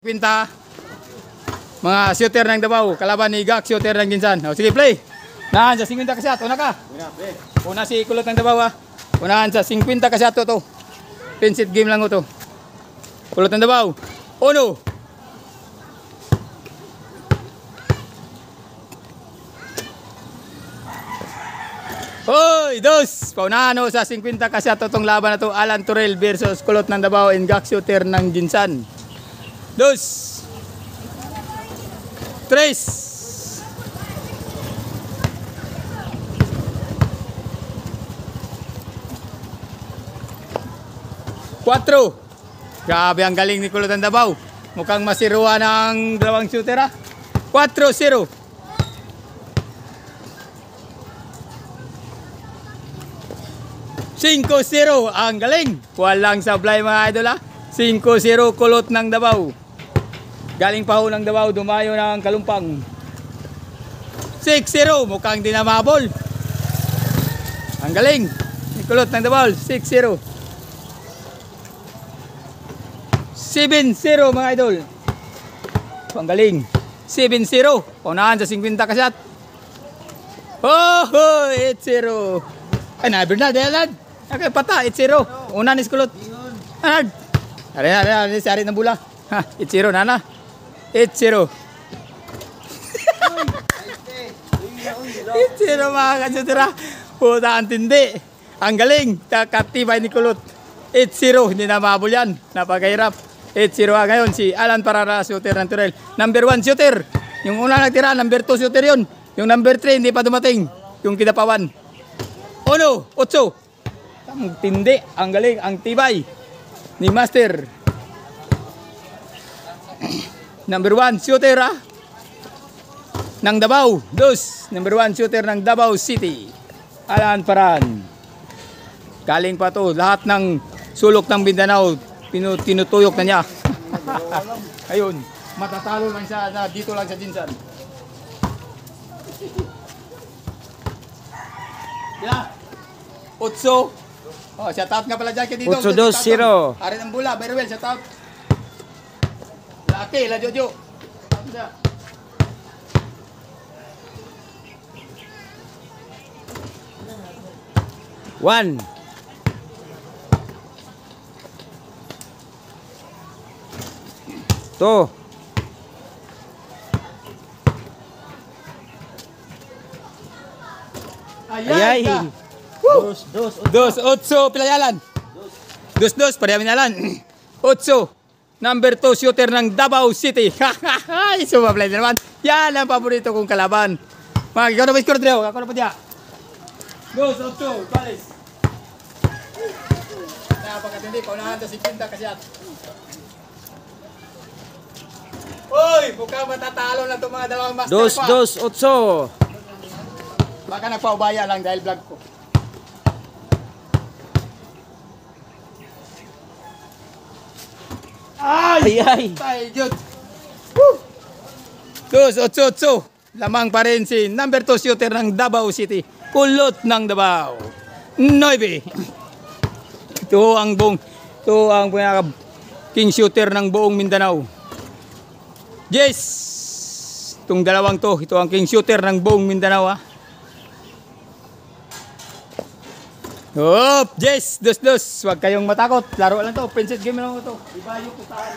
Pinta mga shooter ng Davao, kalaban ni Gak, shooter ng Ginsan. O, sige, play. Unahan sa 50 kasi ato, una ka. Una si Kulot ng Davao, ha. Unahan sa 50 kasi ato to. Pinsit game lang to. Kulot ng Davao. Uno. Hoy, dos. Paunahan sa 50 kasi ato tong laban na to. Alan Turel versus Kulot ng Davao and Gak, shooter ng Ginsan. Dos. Tres. Cuatro. Grabe ang galing ni Kulot ng Davao. Mukhang masiruan ng dalawang shooter, ha. 4-0. 5-0. Ang galing. Walang sablay, mga idol, ha. 5-0 Kulot ng Davao. Galing pa ho ng Davao, dumayo ng Kalumpang. 6-0, mukhang di na mabol. Ang galing ni Kulot ng Davao, 6-0. 7-0, mga idol. Ang galing. 7-0. Paunahan sa 50 kasyat. Oh, 8-0. Ay, naibir na, dahil okay, pata, 8-0. Una ni Kulot. Anad. Ari, si Ari ng bula. Ha, 8-0, nana. 8-0. 8-0, mga kasyutira. Puta, ang tindi. Ang galing. Kakatibay ni Kulot. 8-0. Hindi na mabul yan. Napakahirap. 8-0 ngayon si Alan Parara, shooter ng Turel. Number 1 shooter. Yung una nagtira, number 2 shooter yun. Yung number 3 hindi pa dumating. Yung kidapawan. 1-8. Ang tindi. Ang galing. Ang tibay ni Master. Number 1 shooter, ha, ng Davao. Dos. Number 1 shooter ng Davao City, Alan Paran. Galing pa to. Lahat ng sulok ng Mindanao tinutuyok na niya. Ayun. Matatalo lang siya na dito lang sa Ginsan. Yeah. 8. Oh, shout out nga pala dyan kay dito. 8-2-0. Ari ng bula. Very well. Shout out. Laki, la Jojo. 1. 2. Ayay. 2-8 pilayalan. 2-2 pariyaminalan. 8. Number 2 shooter ng Davao City. Sumablay na naman. Yan ang paborito kong kalaban. Mga ikaw na ba score, Dreo? Ako na pa diya. 2-8. Balis. Napakatindi. Paunahan sa 50 kasyat. Uy! Mukhang matatalo na itong mga dalawang master pa. 2-2-8. Baka nagpaubaya lang dahil vlog ko. Ay! Ay, Diyos! 2-8-8. Lamang pa rin si number 2 shooter ng Davao City, Kulot ng Davao. 9. Ito ang king shooter ng buong Mindanao. Yes! Itong dalawang to, ito ang king shooter ng buong Mindanao, ha. Hop! Yes! 2-2. Huwag kayong matakot. Laro lang to. Princess game lang to. Ibayo ko tayo.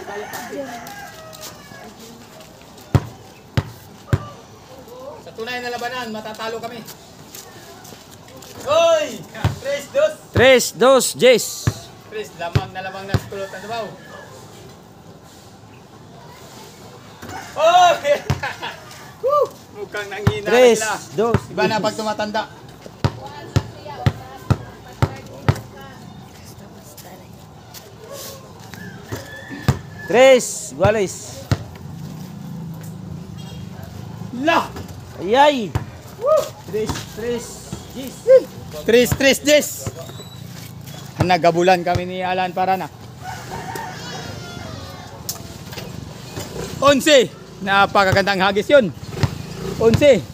Sa tunay na labanan, matatalo kami. Hoy! 3-2. 3-2, Jess. Chris, lamang na Kulot ng Davao. Oh! Mukhang nanghina na sila. 3-2. Iba na pag tumatanda. Tres, Guales. La! Ayay. 3-3, Jess. 3-3, Jess. Nagabulan kami ni Alan Parana. 11. Napakagandang hagis yun. 11.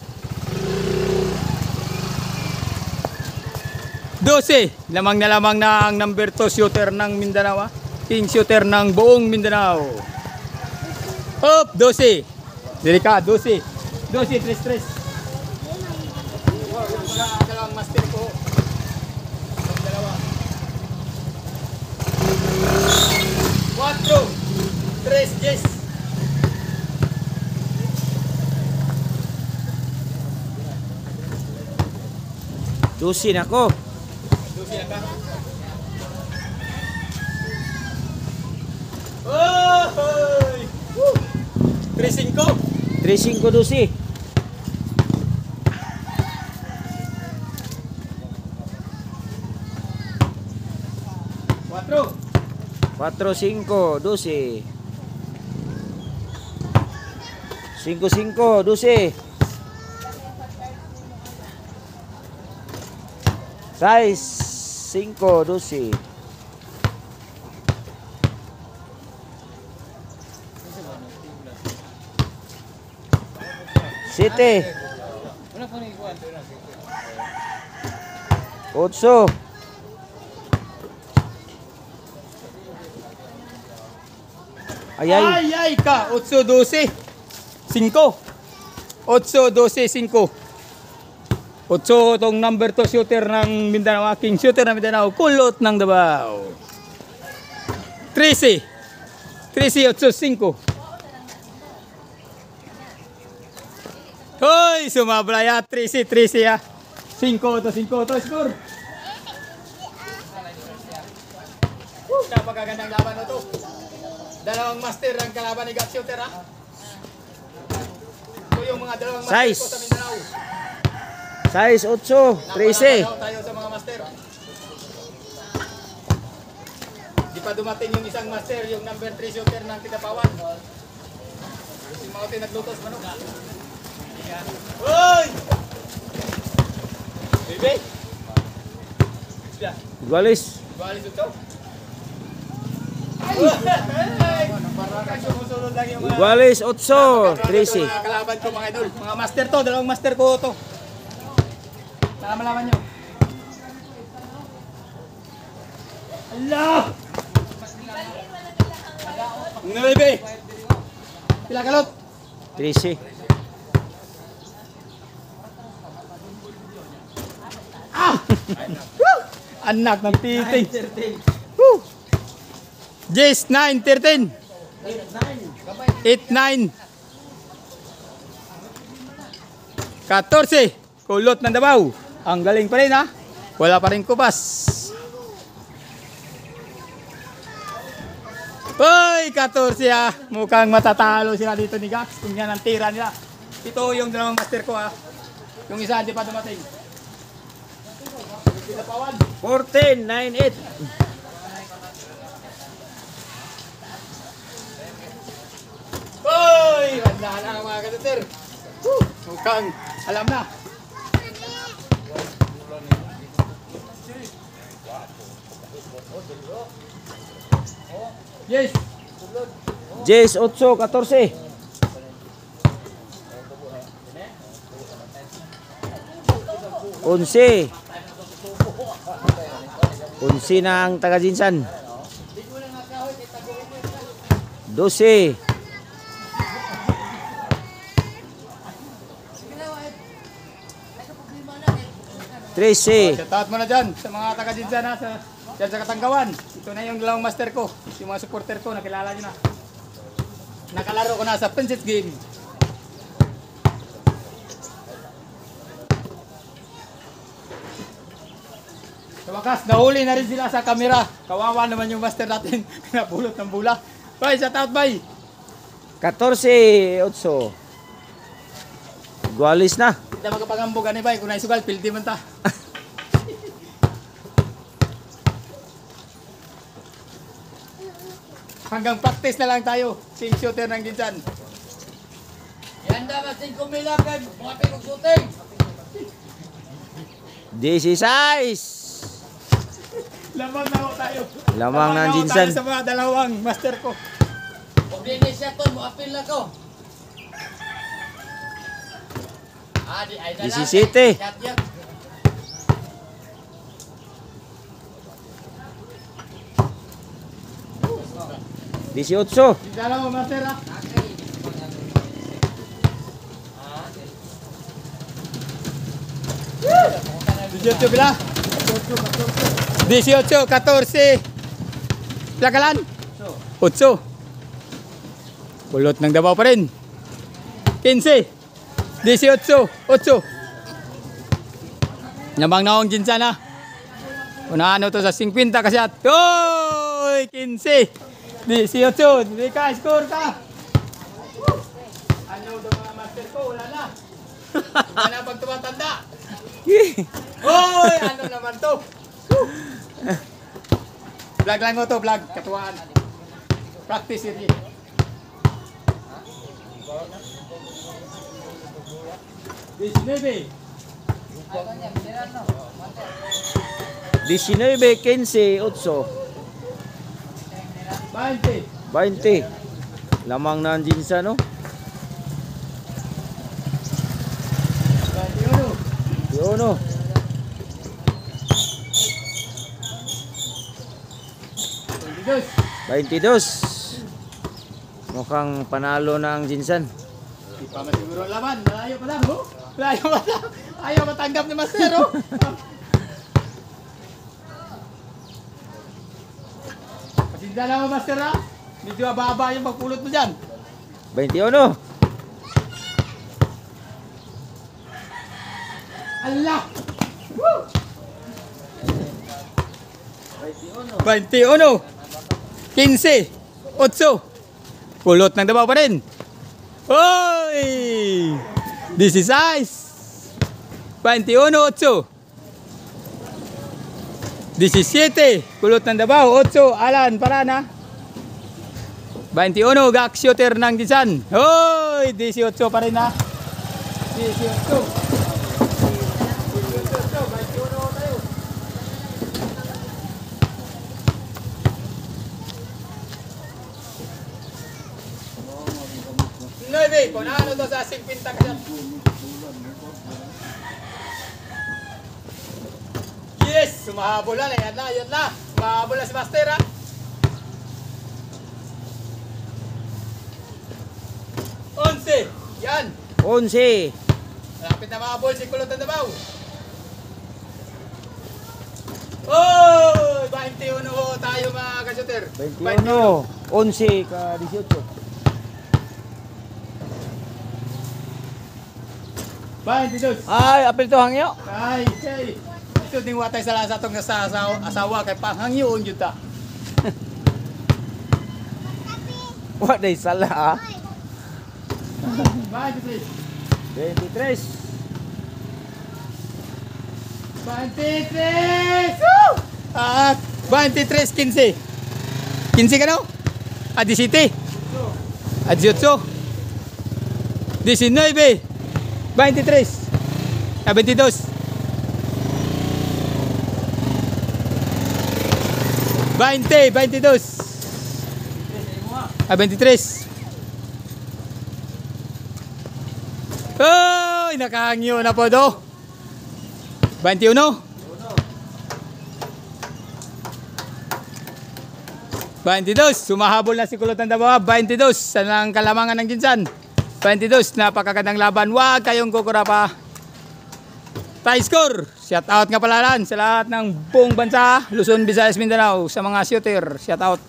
12. Lamang na lamang na ang number 2 shooter ng Mindanao. King shooter ng buong Mindanao. Hop, 12. Dili ka, 12. 12, 3. Dalawang master ko. Dalawa. 4, 3, 10. Dusin ako. 12 na ka. Oh! 3-5. 3-5 dusi. 4. 4-5 dusi. 5-5 dusi. 6-5 dusi. 7. 8. Ayay. Ay ka, 8, 12, 5. 8, 12, 5. 8 tong number 2 shooter ng Mindanao, aking shooter ng Mindanao, kulot ng Davao. 13, 8, 5. Hoy, sumabla ya, 13 ya. 5 to score. Napakagandang laban na to. Dalawang master ang kalaban ni Gap Shooter, ha? Ito yung mga dalawang master Size. ko sa Mindanao. 6-8 13. Napakagandang tayo sa mga master. Di pa dumating yung isang master, yung number 3 shooter ng Kitapawan. Si mga naglutos manok. Hoy! Bebe! Igualis. Balis ito. Sumusunod lang yung mga Igualis 8 13. mga kalaban ko, mga idol. Mga master to, dalawang master ko to. Malaman nyo. Allah! Ang bebe! Pila kalot? 13. Anak ng titing. Woo! Yes, 9, 13. 8, 9. 14. Kulot ng Davao. Ang galing pa rin, ha? Wala pa rin kupas. Hoy, 14, ha? Mukhang matatalo sila dito ni Gax. Kung yan ang tira nila. Ito yung dalawang master ko, ha? Yung isa hindi pa dumating. 14 9-8. Hoy! Wala na mga katuter. Mukhang alam na. Yes! Jess 8 14. 11. 11 na ang taga Jinsan. 12. 13. Shoutout mo na dyan sa mga taga-Jinsan, ha, dyan sa Katanggawan. Ito na yung dalawang master ko. Yung mga supporter ko, nakilala nyo na. Nakalaro ko na sa Princess Game. Sa wakas, nahuli na rin sila sa kamera. Kawawa naman yung master natin. Pinapulot ng bula. Bye, shoutout, bye! 14 8. Igualis na. Hindi na magkapangambo gani, bye. Kung naisugal, pildi man ta. Hanggang practice na lang tayo. Sing shooter ng Jinsan. Yan dapat 5 mila kan, mga tingog shooting. 16. Lamang na ho tayo. Lamang ng na ho Jinsan. tayo sa mga dalawang master ko. Kung dini siya to, mo apil na ko. Di ay na 17. Shot yan. 18. Dalawang master, ha. 18 pila? 18, 14. Plakalan? 8. Kulot ng Davao pa rin. 15. 18. 8. Namang naong ginsa na. Unahan to sa 50 kasi at. Oy! 15. 18. Hindi ka, score ka. Ano daw mga master ko? Wala na. Wala na pag tumatanda. Oy! Ano naman to? Vlog lang ko to, vlog. Katuwaan. Practice it. 19. 19, 15, 8. 20. 20. Lamang na ang ginsa, no? 21. 22. Mukhang panalo na ang ginsan. Di pa masiguro ang laban. Malayo pa lang, oh. Malayo pa lang. Ayaw matanggap ni Master, oh. Pasinda lang mo, Master, ha? Medyo ababa yung pagpulot mo dyan. 21. Allah! Woo! 21. 15. 8. Pulot ng Davao pa rin. Hoy! This is ice. 21, 8. 17. Pulot ng Davao. 8. Alan, Parana. 21. Gak shooter ng Ginsan. Hoy! 18 pa rin na. 18. 9, kung ano to sa 50 kasi. Yes, sumahabol na, yan na, yan na. Sumahabol na si Master, ha. 11, yan. 11. Malapit na mahabol si Kulot ng Davao. Oh, 21 ho tayo mga ka-shooter. 21. 11 ka 18. 22. Ay, apel to hangyo. Ay, say. Ito ding watay sa lasa tong asawa kay panghangyoon jud ta. Wa day sala ah. 23. 23. 23. Woo! 23, 15. 15 ka no? 17. 18. 19. 23. 22. 20, 22. 23. Oy, nakahangyo na po do. 21. 22. Sumahabol na si Kulot ng Davao. 22. Sa lang kalamangan ng Ginsan. 22. Napakagandang laban. Huwag kayong kukura pa. Tie score. Shout out nga palalan sa lahat ng buong bansa. Luzon, Visayas, Mindanao. Sa mga shooter. Shout out.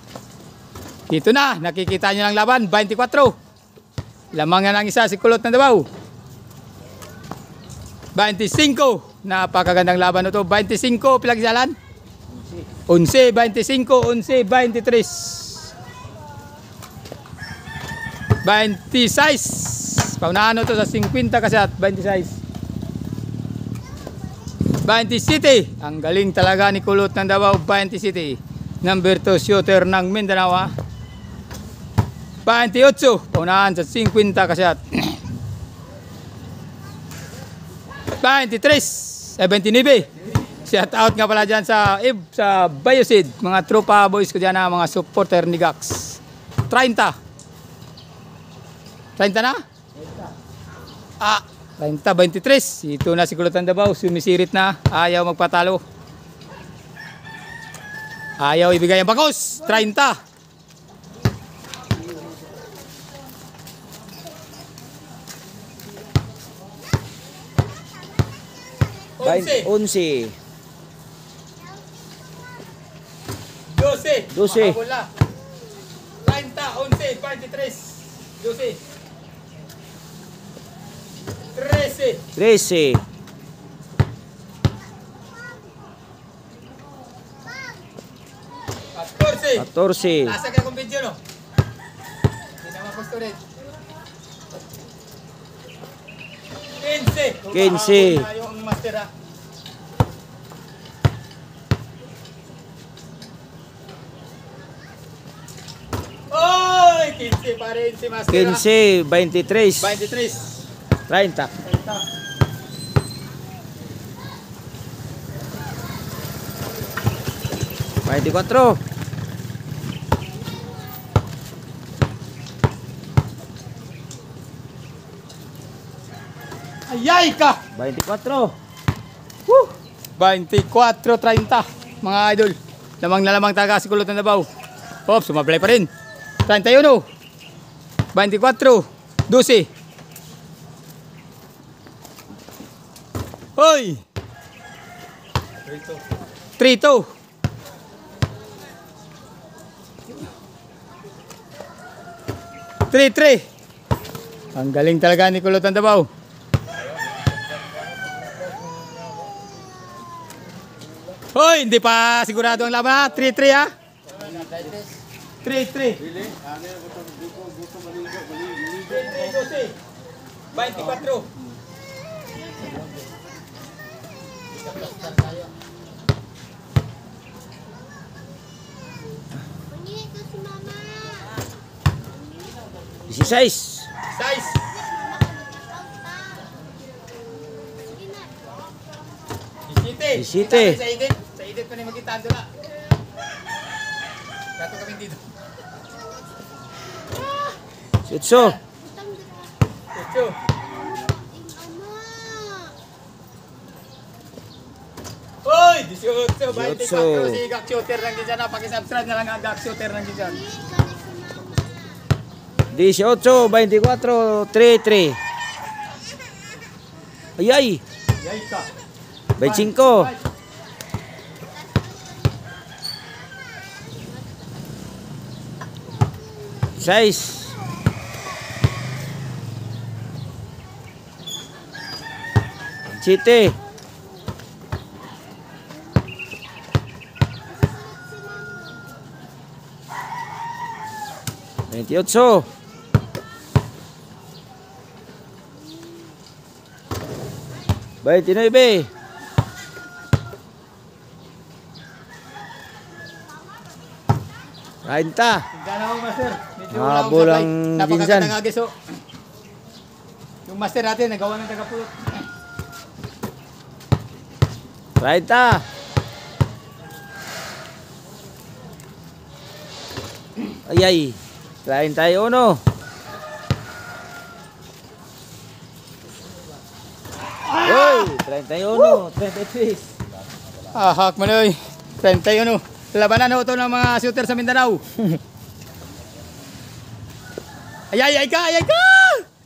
Dito na. Nakikita nyo ng laban. 24. Lamang nga ng isa si Kulot ng Davao. 25. Napakagandang laban na ito. 25. Pilagsalan. 11, 25, 11, 23. 26. Paunahan ito sa 50 kasi at 26. 27. Ang galing talaga ni Kulot ng Davao. 27. Number 2 shooter ng Mindanao. 28. Paunahan sa 50 kasi at 23. 79. Shout out nga pala dyan sa Biosid. Mga tropa boys ko dyan na mga supporter ni Gax. 30. 30 na? 30, 23. Ito na si Kulot ng Davao. Sumisirit na. Ayaw magpatalo. Ayaw ibigay ang bakos. 30. 11. 11. 12. 12. Mahabol na. 30, 11, 23. 12. 13. 13. 14. 14. Nasa kaya kong video, no? Hindi naman gusto rin. 15. 15. Mahabol na yung master, ha? Oy! 15 pa rin si master, ha? 15. 23. 23. 30. 24. Ayay ka! 24. 24-30 mga idol. Lamang na lamang taga si Kulot ng Davao. Oops, sumablay pa rin. 31. 24. 12. Hoy! 3-2. 3-3. Ang galing talaga ni Kulot ng Davao. Hoy, hindi pa sigurado ang laban ha. 3-3 ha. 3-3. 24. Bunyi itu si mama. 16. Size. Isite. Sa edit pa rin magkita doon na. Gato kami dito. 18. Ocho. Hoy! 18. 24. Si Gak Shooter ng Gizan na. Pakisubscribe na lang ang Gak Shooter ng Gizan. 18. 24. 3-3. Ayay. Yay ka. 25. 6. 7. 28. 29. 30. Tingnan ako, master. Medyo wala akong Habol supply. ang Napakagandang Ginsan. agis, oh. Yung master natin, nagawa ng tagapulot. 30. Ayay. 31. Uy, 31, 33. Ahak man oy. 31. Labanan ho ito ng mga shooter sa Mindanao. Ay ka, ay ka!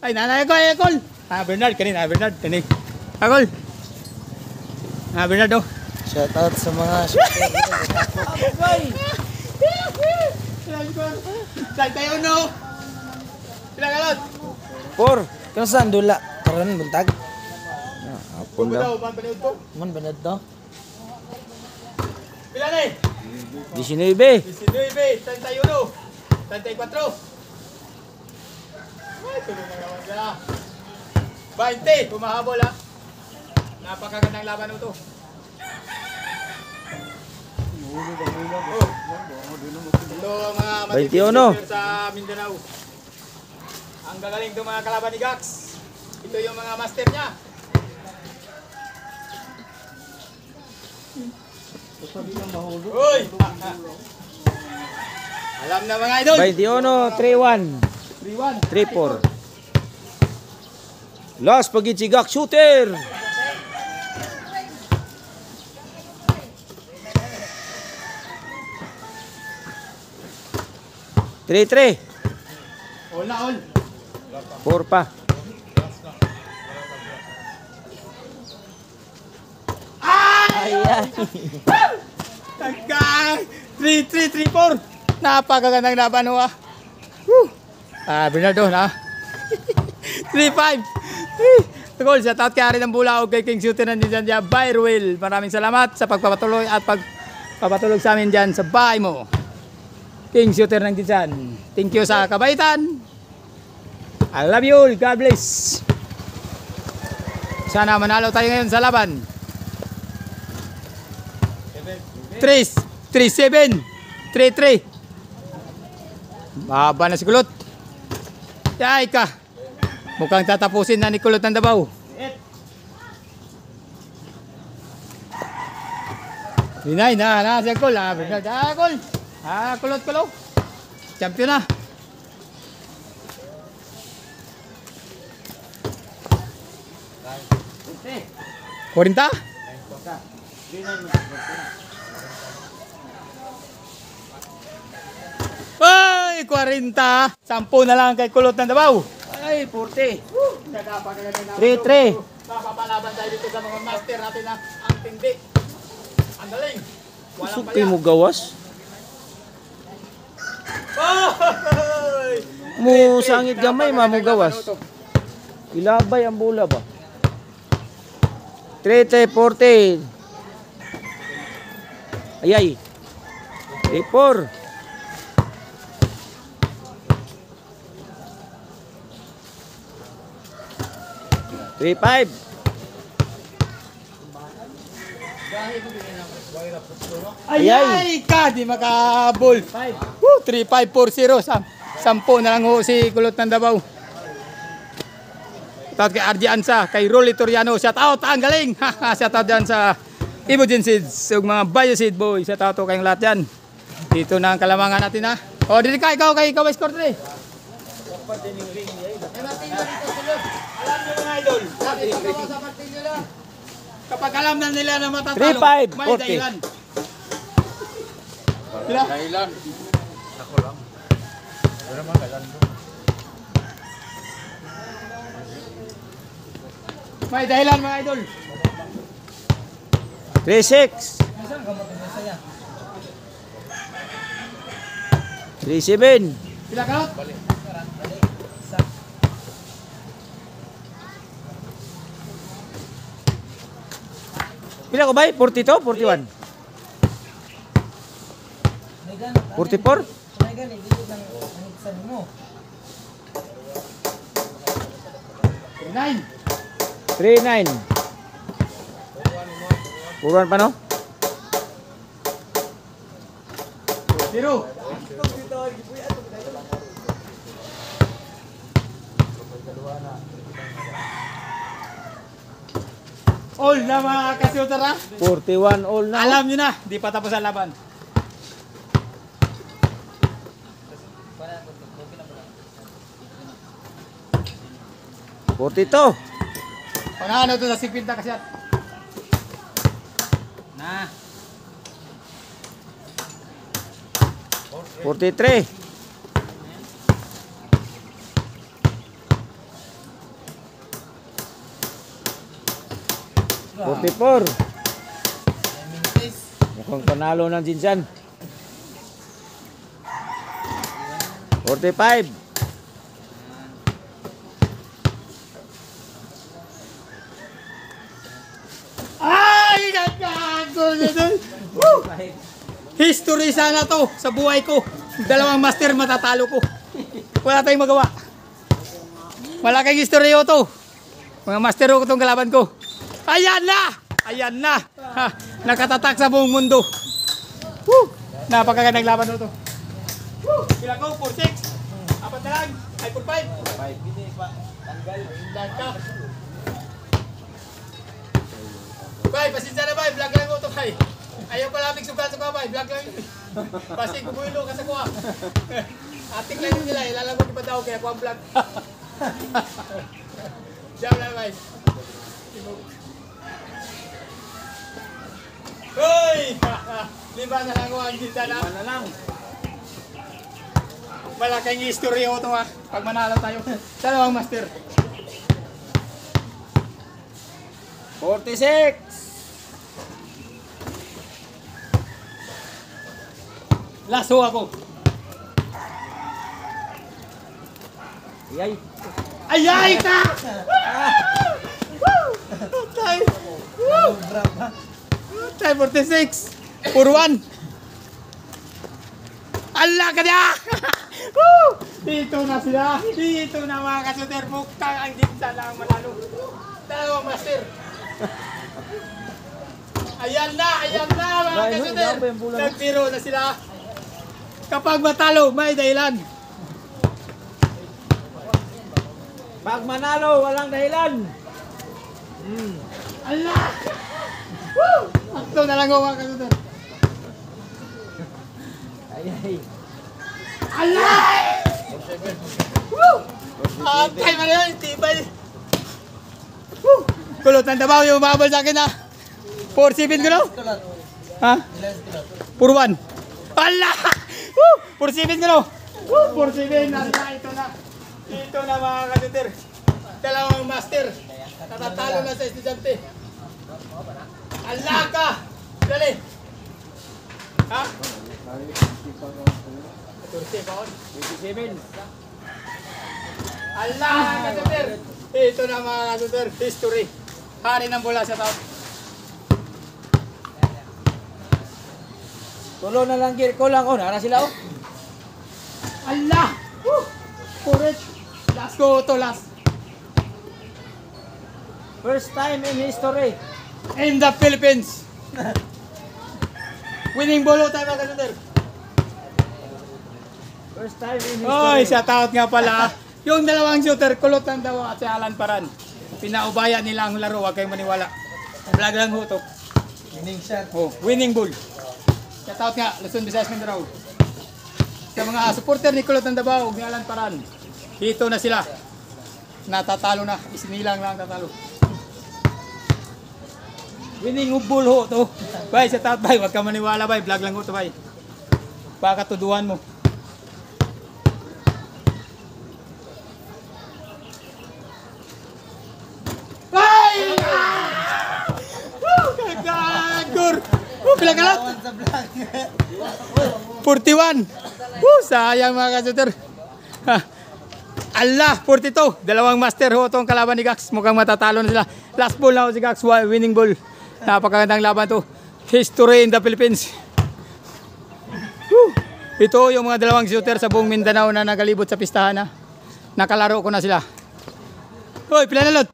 Ay nanay ko, ay Akol. Bernard, kanina, Bernard, kanina. Akol. Bernard oh. Shout out sa mga shooter. Tayo no. Ilang alot? 4. Kano saan dula? Karon buntag. Hapon daw. Man panood to. Man banad daw. Pila na eh? 19. 19, 31, 34. Ay, tulong na naman sila. 20, pumahabol ha. Napakagandang laban ito. Ito ang mga 21. matitipid sa Mindanao. Ang gagaling itong mga kalaban ni Gax. Ito yung mga master niya. Uy! Alam na mga idol. 21, 3-1. 3-1. 3-4. Last pagitsigak shooter. Three. All na all. 4 pa. Ayan. Tagka! 3-3-3-4! Napakagandang laban ho ah. Woo! Bernardo na. 3-5! Tugol, shout out kay Ari ng Bulaog, kay King Shooter ng dyan dyan, Byrwell. Maraming salamat sa pagpapatuloy at pagpapatulog sa amin dyan sa bahay mo. King Shooter ng dyan. Thank you sa kabaitan. I love you all. God bless. Sana manalo tayo ngayon sa laban. 3-7 3-3. Mahaba na si Kulot. Yay ka. Mukhang tatapusin na ni Kulot ng Davao. Dinay na siya Kul. Kul. Kulot. Champion na. Kurinta? Ay, 40. 10 na lang kay Kulot ng Davao. Ay, 40. 3-3. Papapalaban tayo dito sa mga master natin na ang tindi. Ang galing. Walang Suki mo gawas. Ay! Mo sangit gamay mo gawas. Ilabay ang bola ba? 3-3-40. Ayay. 3-4. Three-five. Ayay ka, di makabol. 3-5-4-0. 10 na lang ho si Kulot ng Davao. Shout out kay RJ Ansa, kay Rolly Toriano. Shout out, ang galing. Shout out dyan sa Imogen Seeds, yung mga Bioseed boy. Shout out kayong lahat dyan. Dito na ang kalamangan natin ha. O, dito ka, ikaw ay score 3. Alam nyo mga idol, kapag alam na nila na matatalo, 3-5, may dahilan. Dahilan? Ako lang. Wala naman dahilan doon. May dahilan mga idol. 3-6. 3-7. Pila ka not? Pila ko ba? 42? 41? 44? 9. 3-9. Puruan pa no? 0. All na mga kasyuter ha. 41 all na. Alam nyo na, di pa tapos ang laban. $42. Panalo to sa 50 kasyat. Na. 43. 44. Mukhang panalo ng Jinsan. 45. Ay, nagkago na doon. History sana to sa buhay ko. Dalawang master matatalo ko. Wala tayong magawa. Malaking history ko to. Mga master ko itong kalaban ko. Ayan na! Ayan na! Ha, nakatatak sa buong mundo. Woo! Napakagandang laban ito. Woo! Bilang ko, 4-6. Apat na lang. Ay, 4-5. 5. Hindi pa. Tanggal. Tanggal ka. Bay, pasensya na bay. Vlog lang ko ito bay. Ayaw pala aming suka-suka bay. Vlog lang yun. Pasig kubuilo ka sa kuha. Atik lang yun nila. Ilalagod iba daw kaya kuha ang vlog. Diyan lang bay. Hoy! 5 na lang ang ginta na. 5 na lang. Malaking history ko ito ha. Pag manalo tayo. Dalawang master. 46. Last ho ako. Yay. Ayay ka! Tay! Tay 46! Puro 1! Allah ka niya! Dito na sila! Dito na mga kasuter! Muktang ang ginsa lang manalo! Dalawang master! Ayan na mga kasuter! Nagtiro na sila! Kapag matalo, may dahilan! Pag manalo, walang dahilan. Allah! Woo! Akto na lang ako mga kasuter! Ay. Allah! Woo! Atay mo na yun, tibay! Woo! Kulot ng Davao yung umabal sa akin na 4-7 ko no? Ha? Puro 1. Allah! Woo! 4-7 ko no? Woo! 4-7. Allah, ito na. Ito na mga kasuter. Dalawang master. Natatalo na sa estudyante. Allah ka! Dali! Ha? 27. Allah mga kasuter! Ito na mga kasuter. History. Hari ng bola sa tao. Tulo na lang gear ko lang. Oh, nara sila oh. Allah! Woo! Correct! Last go to last. First time in history. In the Philippines. Winning ball tayo mga kasuter. First time in history. Oy, shout out nga pala. Yung dalawang shooter, kulot ng dawa at si Alan Paran. Pinaubaya nila ang laro, huwag kayong maniwala. Vlog lang ho to. Winning shot. Oh, winning ball. Shout out nga, Luzon, Visayas, Mindanao. Sa mga supporter ni Kulot ng Davao, ni Alan Paran. Dito na sila. Natatalo na, isinilang lang tatalo. Winning ball ho to. Bay, shout out bay, huwag ka maniwala bay, vlog lang ho to bay. Baka tuduhan mo. Ay! Kagagor! Pila ka lang? 41! Sayang mga kasuter. Allah! 42! Dalawang master ho itong kalaban ni Gax. Mukhang matatalo na sila. Last ball na ho si Gax. Winning ball. Napakagandang laban to. History in the Philippines. Ito yung mga dalawang shooter sa buong Mindanao na nagalibot sa pistahan na. Nakalaro ko na sila. Hoy, pila na lot?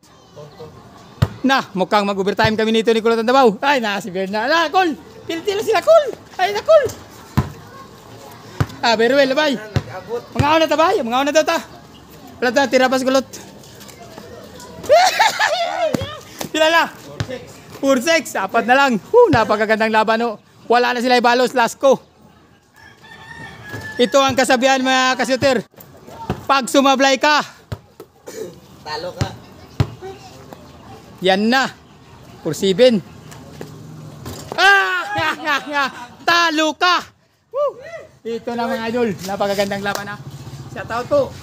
Na, mukhang mag-overtime kami nito ni Kulot ng Davao. Ay, si Berna. Ala, Kol! Tila sila, Kol! Ay, na, Kol! Very well, labay. Mga na tabay, mga na daw ta. Wala ta, tira pa si Kulot. Pila na? 4-6. Apat na lang. Napakagandang laban, ho. Wala na sila ibalos, last ko. Ito ang kasabihan, mga kasuter. Pag sumablay ka, Talo ka. yan na. 4-7. Talo ka. Woo! Ito na mga idol. Napakagandang laban na. Shout out po.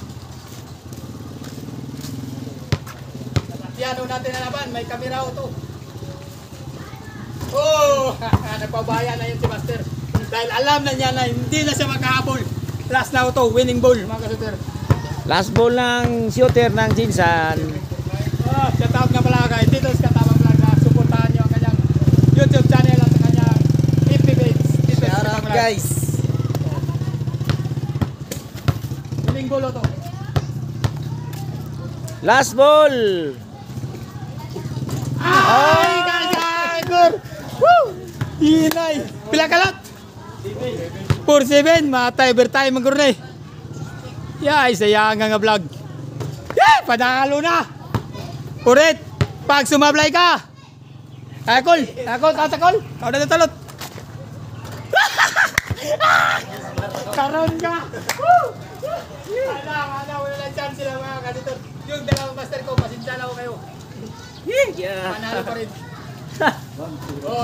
Piano natin na laban. May kamera to. Oh! Nagpabaya na yun si Master. Dahil alam na niya na hindi na siya makahabol. Last na to. Winning ball mga kasuter. Last ball ng shooter ng Jinsan. Shout out nga pala kay Tito's Katabang Vlog na suportahan nyo ang kanyang YouTube channel at ang kanyang FB page. Tito's Katabang Vlog. Guys. Winning ball to. Last ball. Ay! Kagagor! Woo! Hinay! Pila kalat? 4-7. Matay overtime ang gurnay. Yay! Sayang nga vlog. Yeah! Panalo na! Kurit! Pag sumablay ka! Akol! Tatakol! Kau na natalot! Karon ka! Woo! Wala lang chance sila mga kanitor. Yung dalawang master ko, pasensya na ako kayo. Panalo pa rin.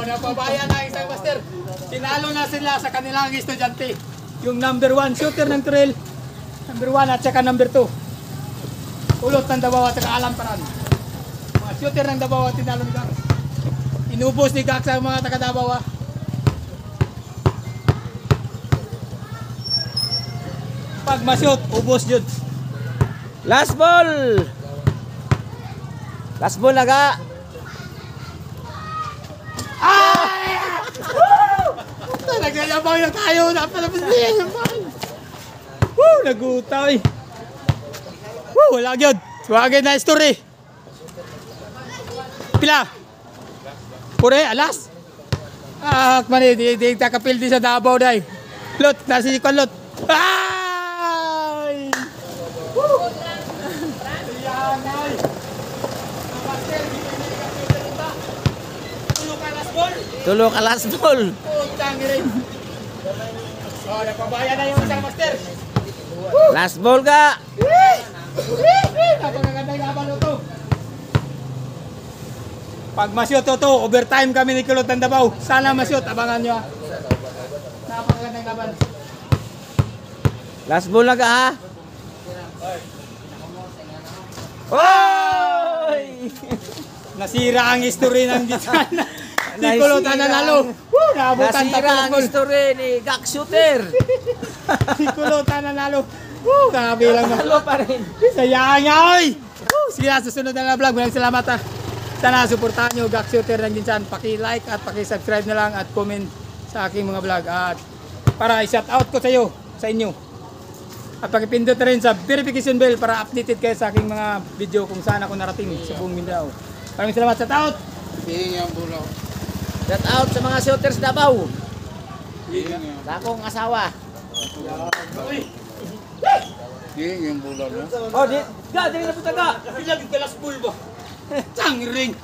Napabaya na ang isang master. Tinalo na sila sa kanilang estudyante. Yung number 1 shooter ng trail. Number 1 at saka number 2. Kulot ng Davao at saka Alan Paran. Mga shooter ng Davao at tinalo ni Gax. Inubos ni Gax ang mga taga Davao. Pag ma-shoot, ubos yun. Last ball. Last ball na ka. Naglalabang na tayo. Napalabas na yan. Woo! Nagutay. Woo! Wala yun. Wagay na story. Pila? Pure, alas? Mani, di takapildi sa Davao day. Lot, nasi kon lot. Ay! Woo! Yan ay. Tulo ka last ball. Putang rin. Oh, nagpabaya na yung isang master. Last ball ka. Napakaganda yung laban ito. Pag masyot ito, overtime kami ni Kulot ng Davao. Sana masyot, abangan nyo. Napakaganda yung laban. Last ball na ka ha. Oy! Nasira ang history ng Gitana. Si Kulot na nanalo. Naabutan Nasira ang history ni Gak Shooter. Si Kulot na nanalo. Kabilang na. Talo pa rin. Sayang nga oy! Sige na, susunod na vlog. Maraming salamat ha. Sana suportahan nyo Gak Shooter ng Ginsan. Paki-like at paki-subscribe na lang at comment sa aking mga vlog. At para i-shout out ko sa inyo. At pakipindot na rin sa verification bell para updated kayo sa aking mga video kung saan ako narating sa buong Mindanao. Maraming salamat sa taot. Shout out sa mga shooters Davao. Sa akong asawa. Oh, di na punta ka. Ilag galas bulbo. Tang ring.